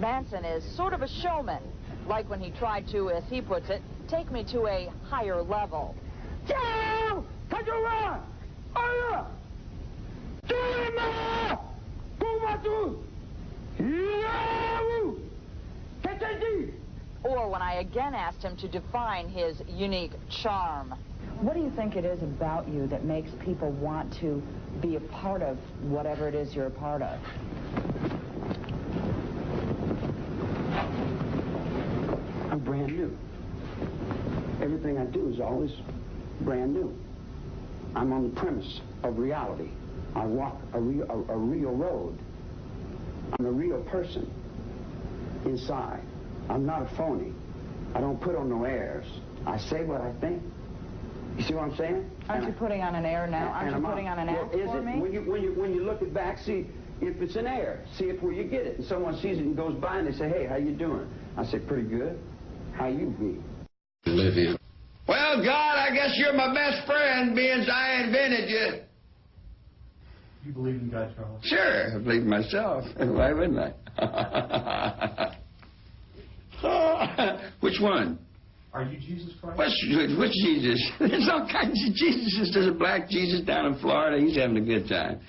Manson is sort of a showman, like when he tried to, as he puts it, take me to a higher level. Or when I again asked him to define his unique charm. What do you think it is about you that makes people want to be a part of whatever it is you're a part of? I'm brand new. Everything I do is always brand new. I'm on the premise of reality. I walk a real road. I'm a real person inside. I'm not a phony. I don't put on no airs. I say what I think. You see what I'm saying? Aren't you putting on an air now? Aren't you putting on an act for me? When you look it back, see if it's an air. See if where you get it. And someone sees it and goes by and they say, hey, how you doing? I say, pretty good. How you be? Live in. Well, God, I guess you're my best friend, being I invented you. You believe in God, Charles? Sure, I believe in myself. Why wouldn't I? Which one? Are you Jesus Christ? Which Jesus? There's all kinds of Jesuses. There's a black Jesus down in Florida. He's having a good time.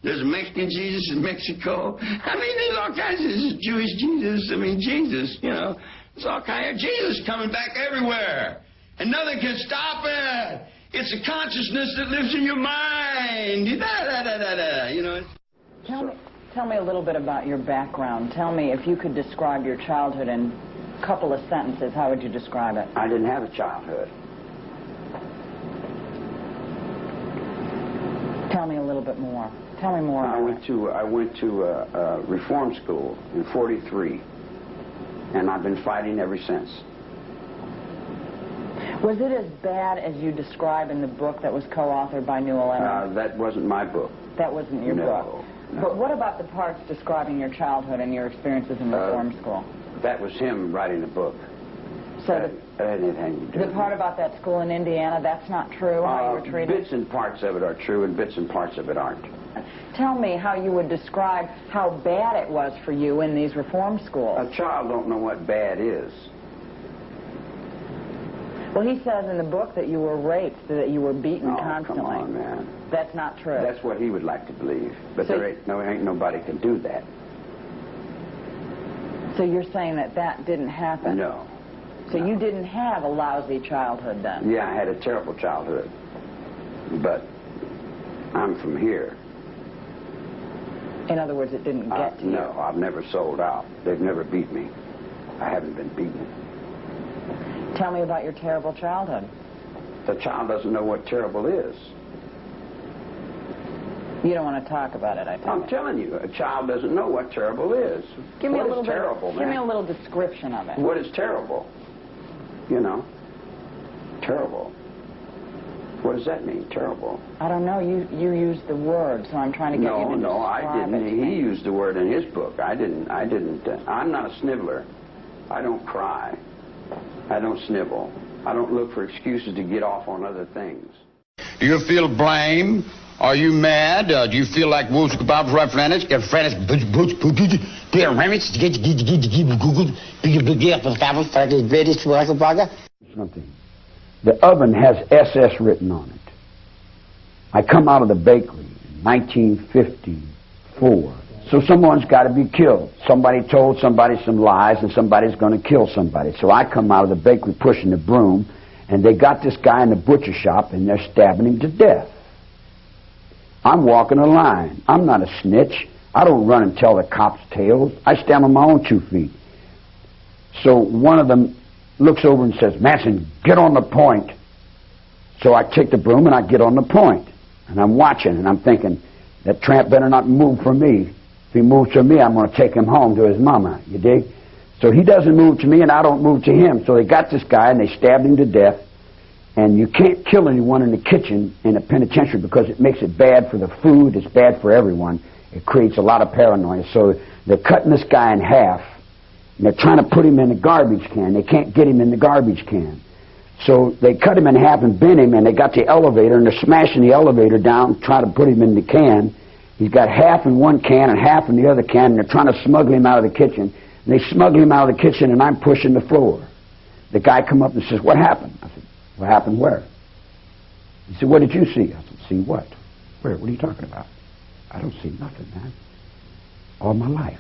There's a Mexican Jesus in Mexico. I mean, there's all kinds of Jewish Jesus. I mean, Jesus, you know. There's all kinds of Jesus coming back everywhere. And nothing can stop it. It's a consciousness that lives in your mind. You know. Tell me a little bit about your background. Tell me, if you could describe your childhood in a couple of sentences, how would you describe it? I didn't have a childhood. Tell me a little bit more. Tell me more. I went to reform school in '43, and I've been fighting ever since. Was it as bad as you describe in the book that was co-authored by Newell Emmons? That wasn't my book. That wasn't your book? No. But what about the parts describing your childhood and your experiences in reform school? That was him writing the book. So that had anything to do the part about that school in Indiana, that's not true, how you were treated? Bits and parts of it are true, and bits and parts of it aren't. Tell me how you would describe how bad it was for you in these reform schools. A child don't know what bad is. Well, he says in the book that you were raped, that you were beaten constantly. Come on, man. That's not true. That's what he would like to believe, but there ain't nobody can do that. So you're saying that that didn't happen? No. So you didn't have a lousy childhood then? Yeah, I had a terrible childhood, but I'm from here. In other words, it didn't get to you? No, I've never sold out. They've never beat me. I haven't been beaten. Tell me about your terrible childhood. The child doesn't know what terrible is. You don't want to talk about it, I think. I'm telling you, a child doesn't know what terrible is. Give me a little terrible, man? Give me a little description of it. What is terrible? You know, terrible. What does that mean, terrible? I don't know. You used the word, so I'm trying to get you to describe it. No, I didn't. He used the word in his book. I didn't. I'm not a sniveler. I don't cry. I don't snivel. I don't look for excuses to get off on other things. Do you feel blame? Are you mad? Do you feel like wolves kebabs right friends? Get friends. Something. The oven has SS written on it. I come out of the bakery in 1954. So someone's got to be killed. Somebody told somebody some lies, and somebody's going to kill somebody. So I come out of the bakery pushing the broom, and they got this guy in the butcher shop, and they're stabbing him to death. I'm walking a line. I'm not a snitch. I don't run and tell the cops tales. I stand on my own 2 feet. So one of them looks over and says, Manson, get on the point. So I take the broom and I get on the point. And I'm watching, and I'm thinking, that tramp better not move for me. If he moves to me, I'm going to take him home to his mama, you dig? So he doesn't move to me, and I don't move to him. So they got this guy, and they stabbed him to death. And you can't kill anyone in the kitchen in a penitentiary because it makes it bad for the food. It's bad for everyone. It creates a lot of paranoia. So they're cutting this guy in half, and they're trying to put him in the garbage can. They can't get him in the garbage can. So they cut him in half and bent him, and they got the elevator, and they're smashing the elevator down, trying to put him in the can. He's got half in one can and half in the other can, and they're trying to smuggle him out of the kitchen. And they smuggle him out of the kitchen, and I'm pushing the floor. The guy come up and says, "What happened?" I said, "What happened where?" He said, "What did you see?" I said, "See what? Where? What are you talking about?" "I don't see nothing, man. All my life,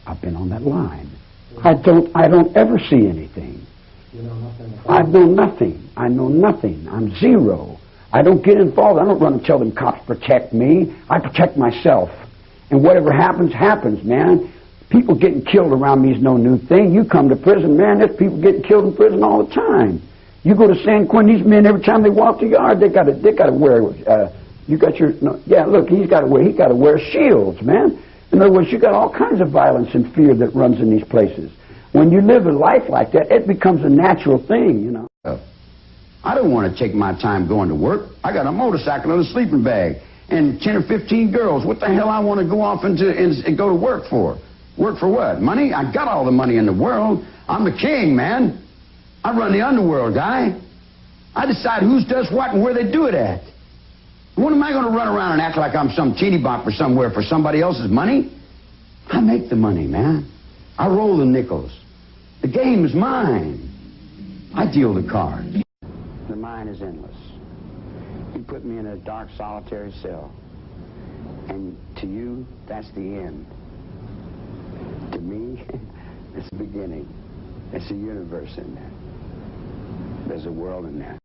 I've been on that line. I don't ever see anything. I know nothing. I know nothing. I'm zero. I don't get involved. I don't run and tell them cops protect me. I protect myself. And whatever happens, happens, man. People getting killed around me is no new thing. You come to prison, man, there's people getting killed in prison all the time. You go to San Quentin, these men, every time they walk the yard, they got to wear, you got your, no, yeah, look, he got to wear shields, man. In other words, you got all kinds of violence and fear that runs in these places. When you live a life like that, it becomes a natural thing, you know. I don't want to take my time going to work. I got a motorcycle and a sleeping bag and 10 or 15 girls. What the hell I want to go off and go to work for? Work for what? Money? I got all the money in the world. I'm the king, man. I run the underworld, guy. I decide who does what and where they do it at. When am I going to run around and act like I'm some teeny bopper somewhere for somebody else's money? I make the money, man. I roll the nickels. The game is mine. I deal the cards. The mind is endless. You put me in a dark, solitary cell. And to you, that's the end. To me, it's the beginning. It's a universe in there. There's a world in there.